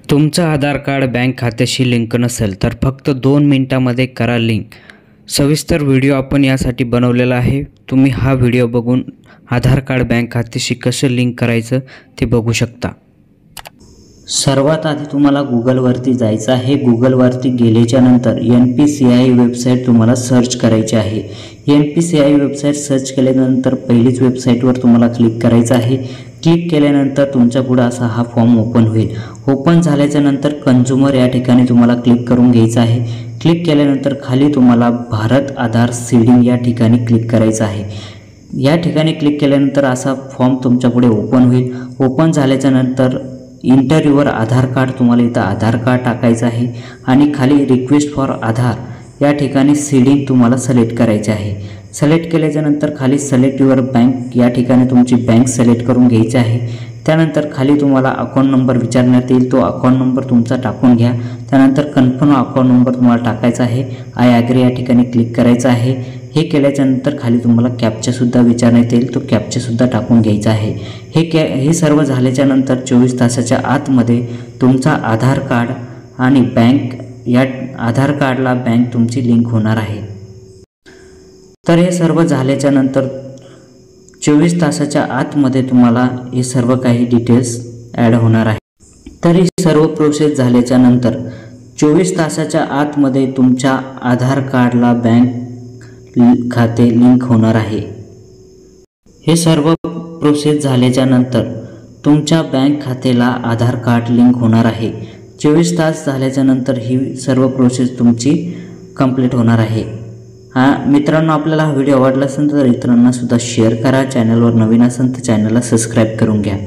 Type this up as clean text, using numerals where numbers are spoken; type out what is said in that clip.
तुमचं आधार card bank खात्याशी link नसेल तर फक्त 2 मिनिटांमध्ये करा लिंक। सविस्तर व्हिडिओ आपण यासाठी बनवलेला आहे। तुम्ही हा व्हिडिओ बघून आधार कार्ड बँक खात्याशी कसं लिंक करायचं ते बघू शकता। सर्वात आधी तुम्हाला गूगलवरती जायचं आहे। गूगलवरती गेल्याच्या नंतर NPCI वेबसाईट तुम्हाला सर्च करायची आहे। NPCI वेबसाईट सर्च केल्यानंतर पहिलीच वेबसाईटवर तुम्हाला क्लिक करायचं आहे। क्लिक केल्यानंतर तुमच्या पुढे असा हा फॉर्म ओपन होईल। ओपन झाल्याच्या नंतर कंझ्युमर या ठिकाणी तुम्हाला क्लिक करून घ्यायचं आहे। क्लिक केल्यानंतर खाली तुम्हाला भारत आधार सीडिंग या ठिकाणी क्लिक करायचं आहे। या ठिकाणी क्लिक केल्यानंतर असा फॉर्म तुमच्या पुढे ओपन होईल। ओपन झाल्याच्या नंतर इंटर युअर आधार कार्ड तुम्हाला इथं आधार कार्ड टाकायचं आहे आणि खाली रिक्वेस्ट फॉर आधार या ठिकाणी सीडिंग तुम्हाला सिलेक्ट करायचे आहे। सिलेक्ट केल्याच्या नंतर खाली सिलेक्ट युअर बँक या ठिकाणी तुमची बँक सिलेक्ट करून घ्यायची आहे। त्यानंतर खाली तुम्हाला अकाउंट नंबर विचारण्यात येईल, तो अकाउंट नंबर तुमचा टाकून घ्या। त्यानंतर कन्फर्म अकाउंट नंबर तुम्हाला टाकायचा आहे। आय ॲग्री या ठिकाणी क्लिक करायचं आहे। हे केल्याच्या नंतर खाली तुम्हाला कॅप्चा सुद्धा विचारण्यात येईल, तो कॅप्चा सुद्धा टाकून घ्यायचा आहे। हे सर्व झाल्याच्या नंतर 24 तासाच्या आतमध्ये तुमचा आधार कार्ड आणि बँक या आधार कार्डला बँक तुमची लिंक होणार आहे। तर हे सर्व झाल्याच्या नंतर 24 तासाच्या आतमध्ये तुम्हाला हे सर्व काही डिटेल्स ॲड होणार आहे। तर ही सर्व प्रोसेस झाल्याच्या नंतर 24 तासाच्या आतमध्ये तुमच्या आधार कार्डला बँक खाते लिंक होणार आहे। हे सर्व प्रोसेस झाल्याच्या नंतर तुमच्या बँक खात्याला आधार कार्ड लिंक होणार आहे। 24 तास झाल्याच्या नंतर ही सर्व प्रोसेस तुमची कंप्लीट होणार आहे। मित्रांनो, आपल्याला हा व्हिडिओ आवडला असेल तर इतरांना सुद्धा शेअर करा। चॅनलवर नवीन असेल तर चॅनलला सबस्क्राईब करून घ्या।